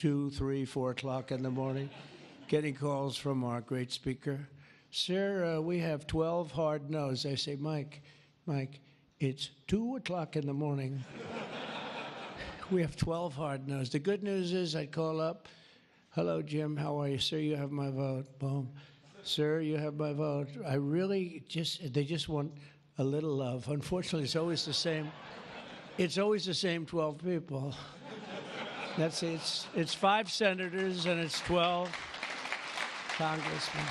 2, 3, 4 o'clock in the morning, getting calls from our great speaker. Sir, we have 12 hard no's. I say, Mike, it's 2 o'clock in the morning. We have 12 hard no's. The good news is I call up, hello, Jim, how are you? Sir, you have my vote. Boom. Sir, you have my vote. I really they just want a little love. Unfortunately, it's always the same. It's always the same 12 people. That's it. It's 5 senators and it's 12 congressmen.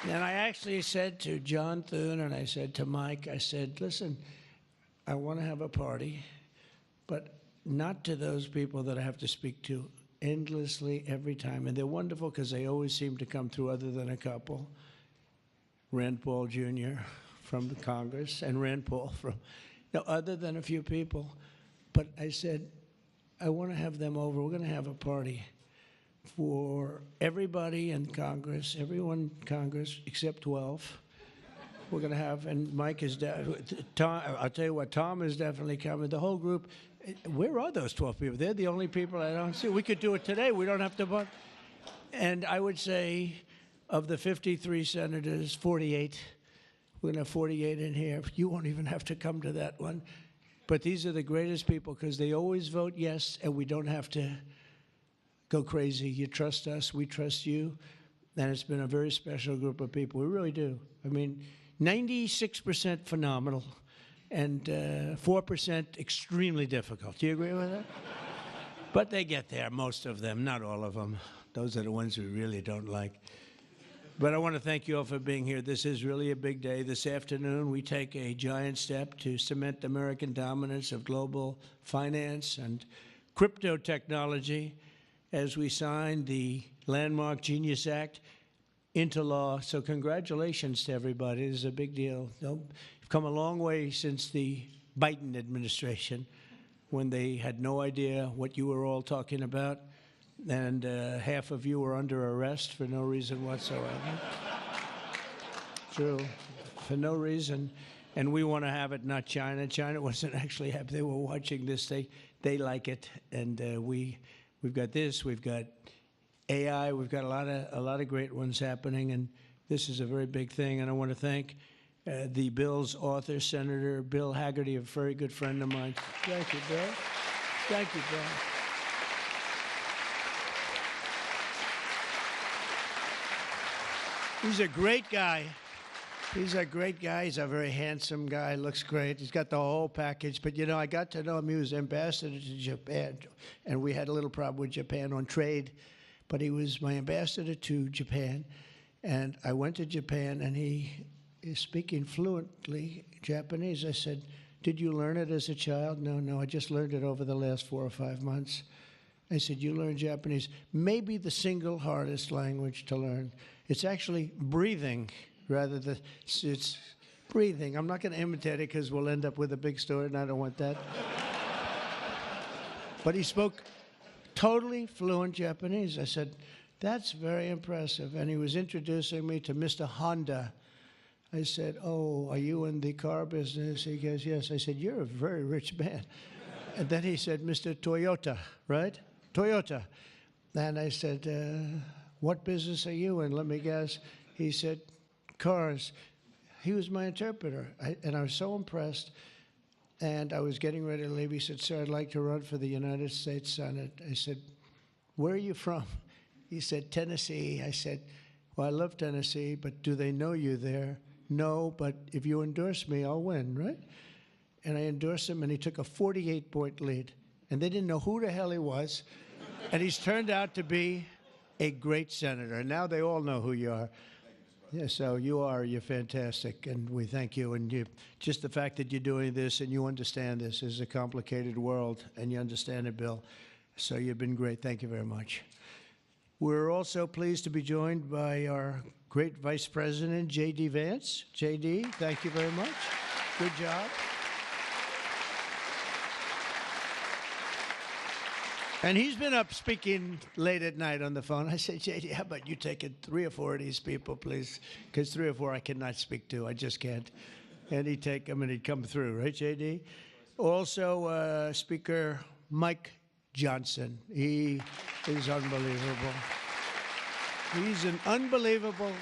And I actually said to John Thune and I said to Mike, I said, listen, I want to have a party, but not to those people that I have to speak to endlessly every time. And they're wonderful because they always seem to come through other than a couple. Rand Paul Jr. from the Congress and Rand Paul from, other than a few people. But I said, I want to have them over. We're going to have a party for everybody in Congress, everyone in Congress except 12. We're going to have, and Mike is, Tom, I'll tell you what, Tom is definitely coming. The whole group, where are those 12 people? They're the only people I don't see. We could do it today. We don't have to vote. And I would say of the 53 senators, 48, we're going to have 48 in here. You won't even have to come to that one. But these are the greatest people because they always vote yes, and we don't have to go crazy. You trust us, we trust you. And it's been a very special group of people. We really do. I mean, 96% phenomenal and 4% extremely difficult. Do you agree with that? But they get there, most of them, not all of them. Those are the ones we really don't like. But I want to thank you all for being here. This is really a big day. This afternoon, we take a giant step to cement American dominance of global finance and crypto technology as we sign the landmark Genius Act into law. So congratulations to everybody. This is a big deal. You've come a long way since the Biden administration when they had no idea what you were all talking about. And half of you were under arrest for no reason whatsoever. True, for no reason. And we want to have it, not China. China wasn't actually happy. They were watching this. They like it. And we've got this. We've got AI. We've got a lot of great ones happening. And this is a very big thing. And I want to thank the bill's author, Senator Bill Hagerty, a very good friend of mine. Thank you, Bill. Thank you, Bill. He's a great guy. He's a great guy. He's a very handsome guy. Looks great. He's got the whole package. But, I got to know him. He was ambassador to Japan. And we had a little problem with Japan on trade. But he was my ambassador to Japan. And I went to Japan, and he is speaking fluently Japanese. I said, did you learn it as a child? No, I just learned it over the last 4 or 5 months. I said, you learned Japanese. Maybe the single hardest language to learn. It's actually breathing rather than, it's breathing. I'm not going to imitate it because we'll end up with a big story, and I don't want that. But he spoke totally fluent Japanese. I said, that's very impressive. And he was introducing me to Mr. Honda. I said, oh, are you in the car business? He goes, yes. I said, you're a very rich man. And then he said, Mr. Toyota, right? Toyota. And I said, what business are you in? Let me guess. He said, cars. He was my interpreter. And I was so impressed. And I was getting ready to leave. He said, sir, I'd like to run for the United States Senate. I said, where are you from? He said, Tennessee. I said, well, I love Tennessee, but do they know you there? No, but if you endorse me, I'll win, right? And I endorsed him, and he took a 48-point lead. And they didn't know who the hell he was. And he's turned out to be a great senator. And now they all know who you are. Yeah, so you're fantastic, and we thank you. And just the fact that you're doing this and you understand this is a complicated world, and you understand it, Bill. So you've been great. Thank you very much. We're also pleased to be joined by our great Vice President, J.D. Vance. J.D., thank you very much. Good job. And he's been up speaking late at night on the phone. I said, J.D., how about you taking 3 or 4 of these people, please? Because 3 or 4 I cannot speak to. I just can't. And he'd take them and he'd come through, right, J.D.? Also, Speaker Mike Johnson. He is unbelievable. He's an unbelievable.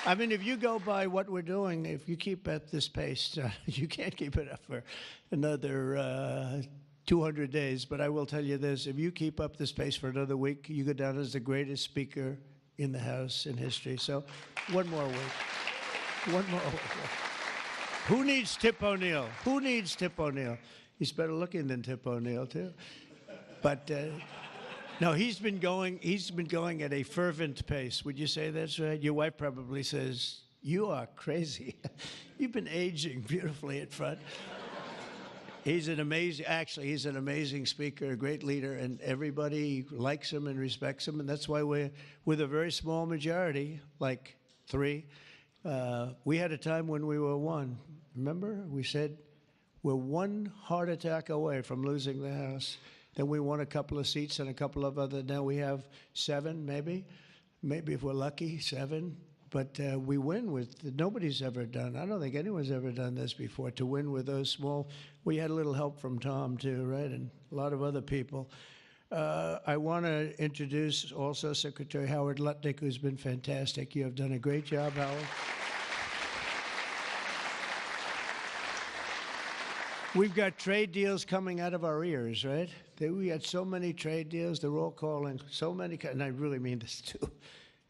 I mean, if you go by what we're doing, if you keep at this pace, you can't keep it up for another 200 days. But I will tell you this, if you keep up this pace for another week, you go down as the greatest speaker in the House in history. So one more week. One more week. Who needs Tip O'Neill? Who needs Tip O'Neill? He's better looking than Tip O'Neill, too. But no, he's been going at a fervent pace. Would you say that's right? Your wife probably says, you are crazy. You've been aging beautifully at front. He's an amazing speaker, a great leader, and everybody likes him and respects him, and that's why we're with a very small majority, like 3. We had a time when we were 1. Remember? We said we're 1 heart attack away from losing the House. Then we won a couple of seats and a couple of other. Now we have 7, maybe if we're lucky, 7. But we win with, nobody's ever done, I don't think anyone's ever done this before, to win with those small. We had a little help from Tom, too, right, and a lot of other people. I want to introduce also Secretary Howard Lutnick, who's been fantastic. You have done a great job, Howard. We've got trade deals coming out of our ears, right? We had so many trade deals. They're all calling so many, and I really mean this too.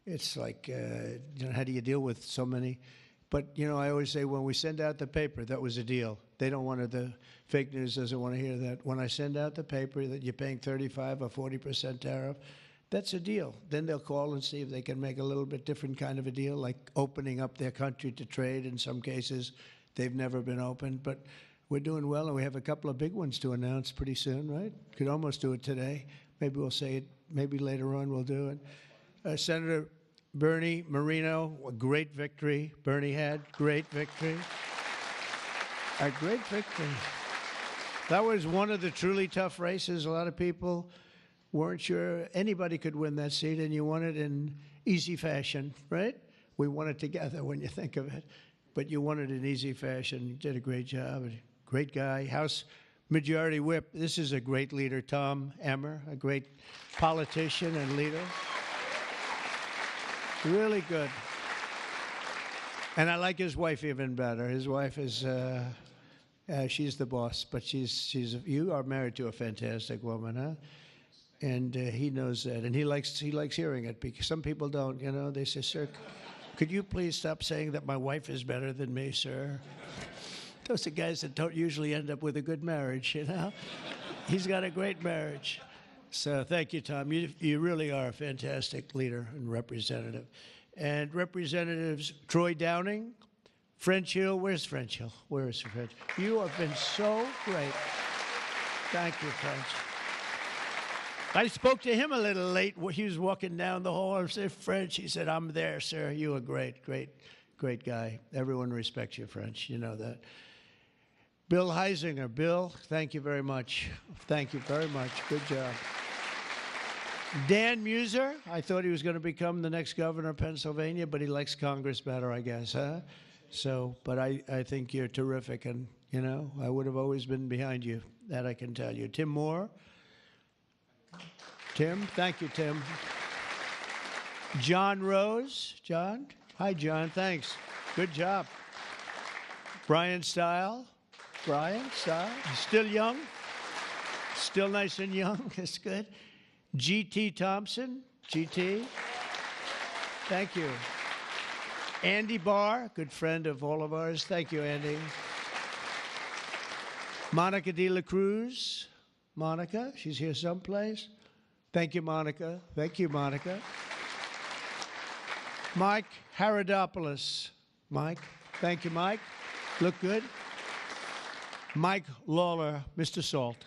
It's like, how do you deal with so many? But, I always say when we send out the paper, that was a deal. They don't want the fake news doesn't want to hear that. When I send out the paper that you're paying 35 or 40% tariff, that's a deal. Then they'll call and see if they can make a little bit different kind of a deal, like opening up their country to trade. In some cases, they've never been opened. But we're doing well, and we have a couple of big ones to announce pretty soon, right? Could almost do it today. Maybe we'll say it. Maybe later on we'll do it. Senator Bernie Moreno, a great victory. Bernie had great victory. A great victory. That was one of the truly tough races. A lot of people weren't sure anybody could win that seat, and you won it in easy fashion, right? We won it together when you think of it. But you won it in easy fashion. You did a great job. Great guy. House Majority Whip. This is a great leader, Tom Emmer, a great politician and leader. Really good. And I like his wife even better. His wife is, she's the boss, but you are married to a fantastic woman, huh? And he knows that, and he likes hearing it, because some people don't, they say, sir, could you please stop saying that my wife is better than me, sir? Those are guys that don't usually end up with a good marriage, He's got a great marriage. So thank you, Tom. You really are a fantastic leader and representative. And Representatives Troy Downing, French Hill. Where's French Hill? Where is French? You have been so great. Thank you, French. I spoke to him a little late. He was walking down the hall. I said, French. He said, I'm there, sir. You are great, great, great guy. Everyone respects you, French. You know that. Bill Heisinger. Bill, thank you very much. Thank you very much. Good job. Dan Muser. I thought he was going to become the next governor of Pennsylvania, but he likes Congress better, I guess, huh? So, but I think you're terrific, and, I would have always been behind you. That I can tell you. Tim Moore. Tim, thank you, Tim. John Rose. John? Hi, John, thanks. Good job. Brian Stile. Brian Stile. Still young. Still nice and young. That's good. G.T. Thompson. G.T. Thank you. Andy Barr, good friend of all of ours. Thank you, Andy. Monica de la Cruz. Monica, she's here someplace. Thank you, Monica. Thank you, Monica. Mike Haradopoulos. Mike. Thank you, Mike. Look good. Mike Lawler, Mr. Salt.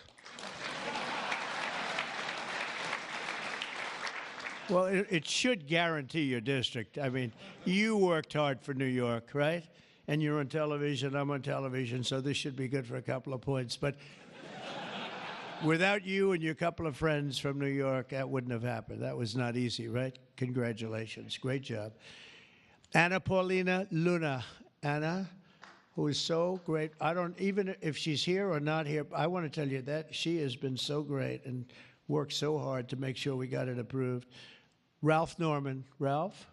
Well, it should guarantee your district. I mean, you worked hard for New York, right? And you're on television, I'm on television, so this should be good for a couple of points. But without you and your couple of friends from New York, that wouldn't have happened. That was not easy, right? Congratulations. Great job. Anna Paulina Luna. Anna, who is so great. I don't, even if she's here or not here, I want to tell you that she has been so great and worked so hard to make sure we got it approved. Ralph Norman. Ralph?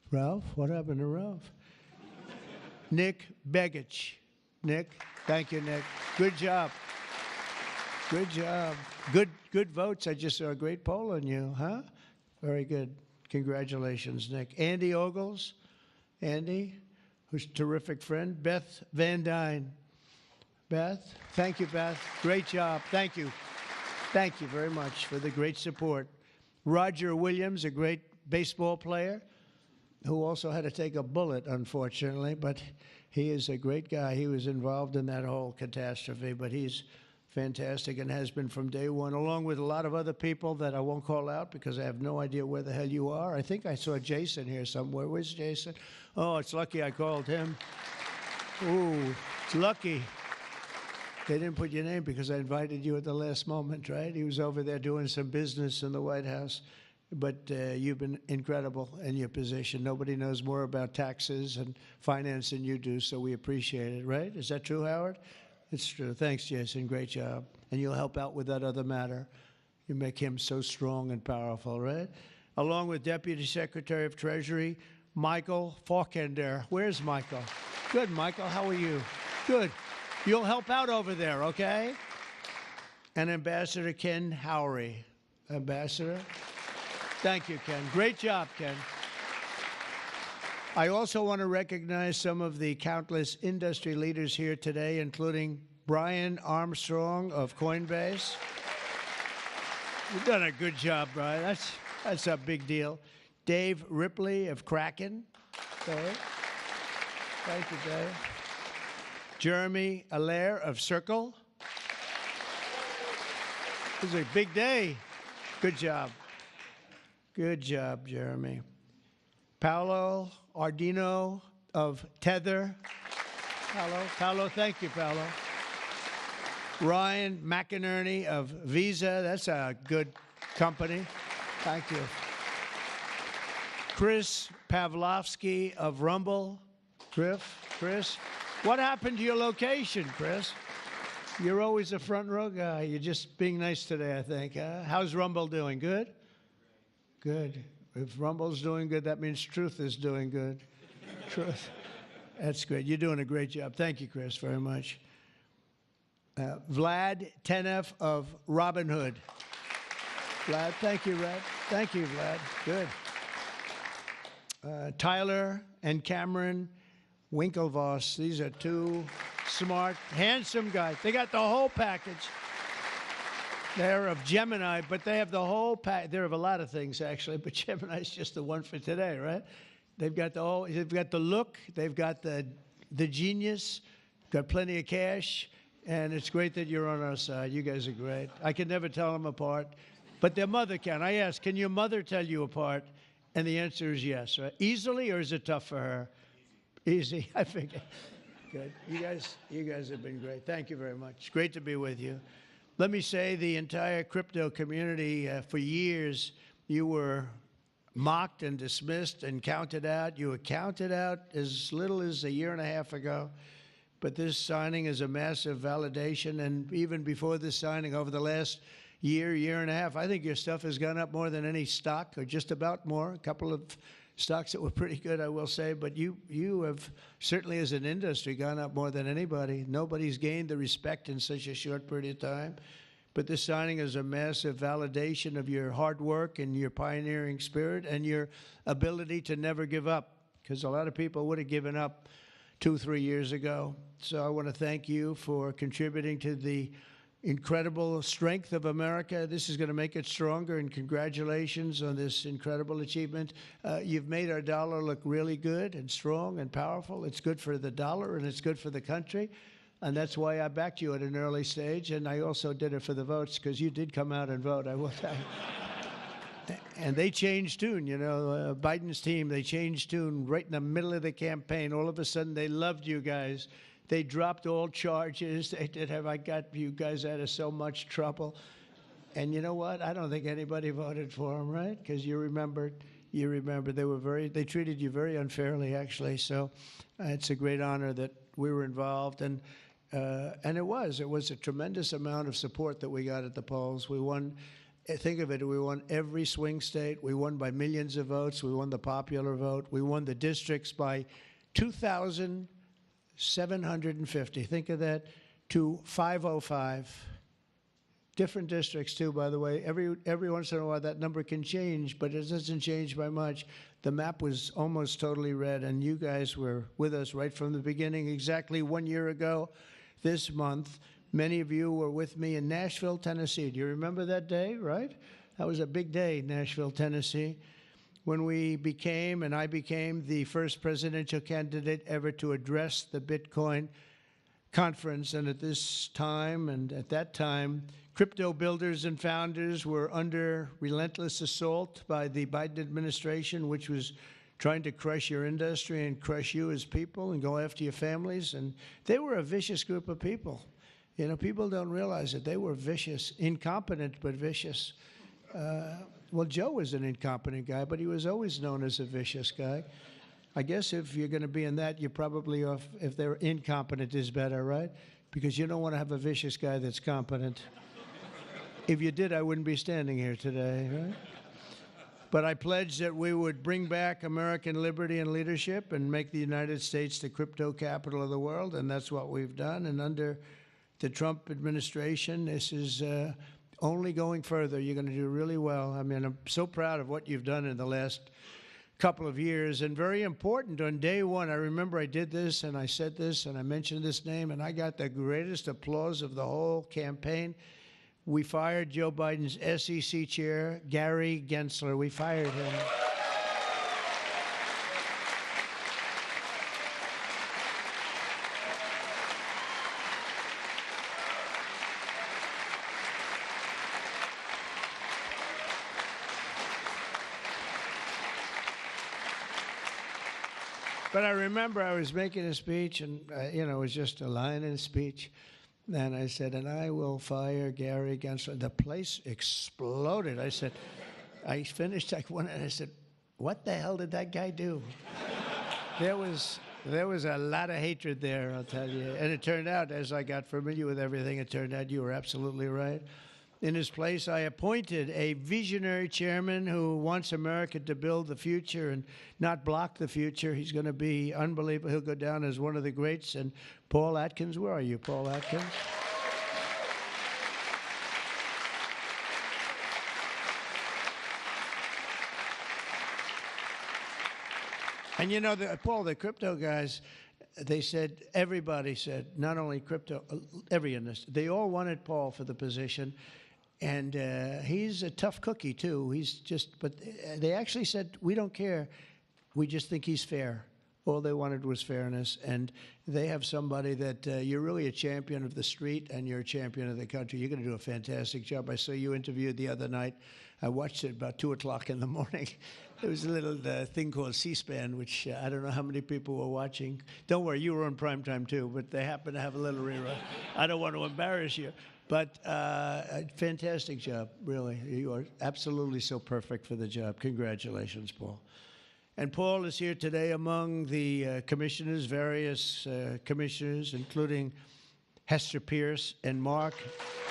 Ralph? What happened to Ralph? Nick Begich. Nick, thank you, Nick. Good job. Good job. Good votes. I just saw a great poll on you, huh? Very good. Congratulations, Nick. Andy Ogles. Andy, who's a terrific friend. Beth Van Dyne. Beth, thank you, Beth. Great job. Thank you. Thank you very much for the great support. Roger Williams, a great baseball player, who also had to take a bullet, unfortunately, but he is a great guy. He was involved in that whole catastrophe, but he's fantastic and has been from day one, along with a lot of other people that I won't call out because I have no idea where the hell you are. I think I saw Jason here somewhere. Where's Jason? Oh, it's lucky I called him. Ooh, it's lucky. They didn't put your name because I invited you at the last moment, right? He was over there doing some business in the White House. But you've been incredible in your position. Nobody knows more about taxes and finance than you do, so we appreciate it, right? Is that true, Howard? It's true. Thanks, Jason. Great job. And you'll help out with that other matter. You make him so strong and powerful, right? Along with Deputy Secretary of Treasury, Michael Faulkender. Where's Michael? Good, Michael. How are you? Good. You'll help out over there, okay? And Ambassador Ken Howry. Ambassador? Thank you, Ken. Great job, Ken. I also want to recognize some of the countless industry leaders here today, including Brian Armstrong of Coinbase. You've done a good job, Brian. That's a big deal. Dave Ripley of Kraken. Dave. Thank you, Dave. Jeremy Allaire of Circle. This is a big day. Good job. Good job, Jeremy. Paolo Ardino of Tether. Paolo, thank you, Paolo. Ryan McInerney of Visa. That's a good company. Thank you. Chris Pavlovsky of Rumble. Chris, what happened to your location, Chris? You're always a front row guy. You're just being nice today, I think. How's Rumble doing? Good? Good. If Rumble's doing good, that means Truth is doing good. Truth. That's great. You're doing a great job. Thank you, Chris, very much. Vlad Tenev of Robinhood. Vlad, thank you, Vlad. Thank you, Vlad. Good. Tyler and Cameron Winklevoss. These are two smart, handsome guys. They got the whole package. They're of Gemini, but they have the whole pack. They're of a lot of things, actually, but Gemini's just the one for today, right? They've got the whole, they've got the look, they've got the genius, got plenty of cash, and it's great that you're on our side. You guys are great. I can never tell them apart, but their mother can. I asked, can your mother tell you apart? And the answer is yes, right? Easily, or is it tough for her? Easy, I figure. Good. You guys have been great. Thank you very much. Great to be with you. Let me say the entire crypto community, for years, you were mocked and dismissed and counted out. You were counted out as little as a year and a half ago. But this signing is a massive validation. And even before this signing, over the last year and a half, I think your stuff has gone up more than any stock, or just about more. A couple of stocks that were pretty good, I will say. But you have certainly, as an industry, gone up more than anybody. Nobody's gained the respect in such a short period of time. But this signing is a massive validation of your hard work and your pioneering spirit and your ability to never give up, because a lot of people would have given up 2-3 years ago. So I want to thank you for contributing to the incredible strength of America. This is going to make it stronger, and congratulations on this incredible achievement. You've made our dollar look really good and strong and powerful. It's good for the dollar, and it's good for the country. And that's why I backed you at an early stage, and I also did it for the votes, because you did come out and vote, I will tell you. And they changed tune, you know, Biden's team, they changed tune right in the middle of the campaign. All of a sudden, they loved you guys. They dropped all charges. They did have, I got you guys out of so much trouble. And you know what? I don't think anybody voted for them, right? Because you remember they treated you very unfairly, actually. So it's a great honor that we were involved, and it was a tremendous amount of support that we got at the polls. We won. Think of it, we won every swing state. We won by millions of votes. We won the popular vote. We won the districts by 2,750. Think of that, to 505. Different districts, too, by the way. Every once in a while, that number can change, but it doesn't change by much. The map was almost totally red, and you guys were with us right from the beginning. Exactly 1 year ago this month, many of you were with me in Nashville, Tennessee. Do you remember that day, right? That was a big day, Nashville, Tennessee, when I became the first presidential candidate ever to address the Bitcoin conference. And at this time and at that time, crypto builders and founders were under relentless assault by the Biden administration, which was trying to crush your industry and crush you as people and go after your families. And they were a vicious group of people. You know, people don't realize it. They were vicious, incompetent, but vicious. Well, Joe was an incompetent guy, but he was always known as a vicious guy. I guess if you're going to be in that, you're probably off. If they're incompetent is better, right? Because you don't want to have a vicious guy that's competent. If you did, I wouldn't be standing here today, right? But I pledged that we would bring back American liberty and leadership and make the United States the crypto capital of the world, and that's what we've done. And under the Trump administration, this is only going further. You're going to do really well. I mean, I'm so proud of what you've done in the last couple of years. And very important, on day one, I remember I did this and I said this and I mentioned this name, and I got the greatest applause of the whole campaign. We fired Joe Biden's SEC chair, Gary Gensler. We fired him. But I remember I was making a speech, and it was just a line in a speech. And I said, and I will fire Gary Gensler. The place exploded. I finished like one, and I said, what the hell did that guy do? There was a lot of hatred there, I'll tell you. And it turned out, as I got familiar with everything, it turned out you were absolutely right. In his place, I appointed a visionary chairman who wants America to build the future and not block the future. He's going to be unbelievable. He'll go down as one of the greats. And Paul Atkins, where are you, Paul Atkins? And Paul, the crypto guys, everybody said, not only crypto, every industry, they all wanted Paul for the position. And he's a tough cookie, too. But they actually said, we don't care. We just think he's fair. All they wanted was fairness. And they have somebody that you're really a champion of the street and you're a champion of the country. You're going to do a fantastic job. I saw you interviewed the other night. I watched it about 2 o'clock in the morning. There was a little thing called C-SPAN, which I don't know how many people were watching. Don't worry, you were on primetime, too, but they happen to have a little rerun. I don't want to embarrass you. But fantastic job, really. You are absolutely so perfect for the job. Congratulations, Paul. And Paul is here today among the commissioners, various commissioners, including Hester Pierce and Mark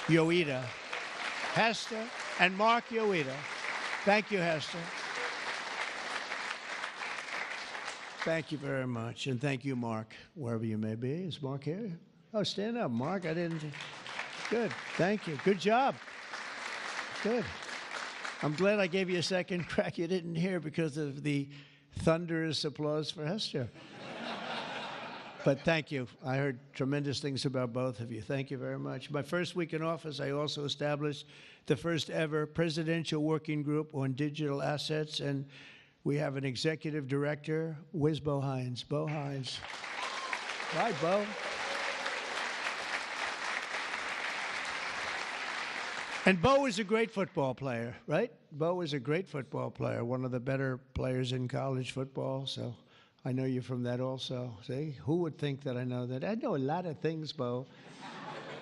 Yoida. Hester and Mark Yoida. Thank you, Hester. Thank you very much. And thank you, Mark, wherever you may be. Is Mark here? Oh, stand up, Mark. I didn't. Good. Thank you. Good job. Good. I'm glad I gave you a second crack you didn't hear because of the thunderous applause for Hester. But thank you. I heard tremendous things about both of you. Thank you very much. My first week in office, I also established the first ever presidential working group on digital assets, and we have an executive director. Where's Bo Hines? Bo Hines. Hi, Bo. And Bo is a great football player, right? Bo is a great football player, one of the better players in college football. So I know you from that also. See, who would think that I know that? I know a lot of things, Bo.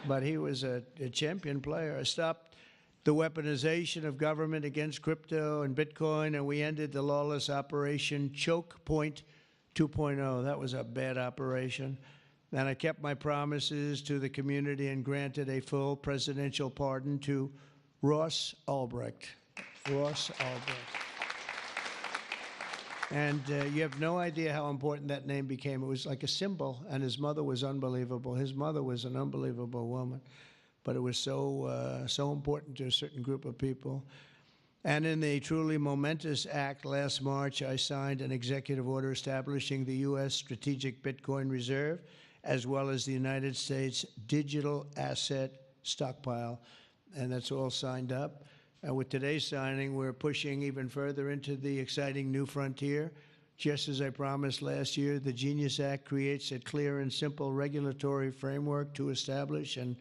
But he was a champion player. I stopped the weaponization of government against crypto and Bitcoin, and we ended the lawless operation Choke Point 2.0. That was a bad operation. And I kept my promises to the community and granted a full presidential pardon to Ross Ulbricht. Ross Ulbricht. And you have no idea how important that name became. It was like a symbol, and his mother was unbelievable. His mother was an unbelievable woman, but it was so important to a certain group of people. And in the truly momentous act last March, I signed an executive order establishing the U.S. Strategic Bitcoin Reserve, as well as the United States Digital Asset Stockpile, and that's all signed up. And with today's signing, we're pushing even further into the exciting new frontier. Just as I promised last year, the Genius Act creates a clear and simple regulatory framework to establish and